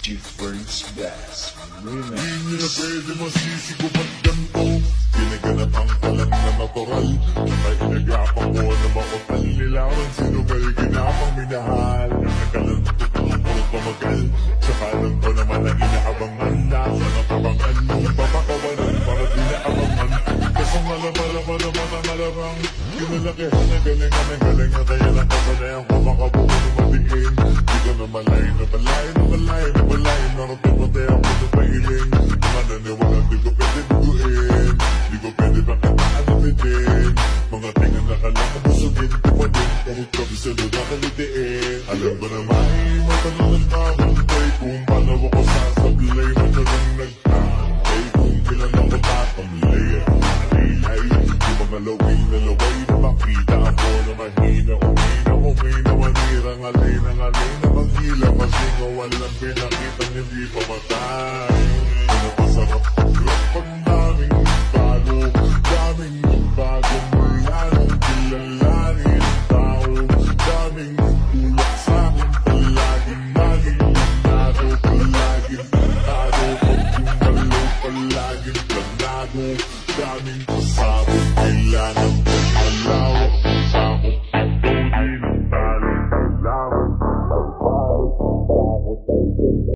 Difference Bass Remix. Di nyo na pwede masisigo ba't ganito? Ginaganap ang talang na natural, tsaka inagapan ko na makutal. Nilawan sinugal, ginapang minahal. Nakalantok ang puro tumagal, tsaka alam ko naman ang inaabangan. Nasa nakabangan nung papakawalan para di naabangan. Kasong malamang kinalakihan na galingan ng galing na kaya lang kasanayan ko makabuo ng madiin. Di ko na malay na balay na balay na balay. Narating patay ako sa pahiling. Mga naniwala di ko pwede biguin. Di ko pwede pakitaan na bitin. Mga tingan na kalang busugin. Di pa din kahit kabisalo na kalitiin. Alam ko na may matanong nagkakantay kung paano ako sasablay. Matalang nagkakantay kung kailan ako tatamlay. Ay, yung mga laway na makita ako na mahina. Umina, manirang alay na manghila. Kasi nga walang pinakitang hindi pamatay. Pinapasarap, rock panda.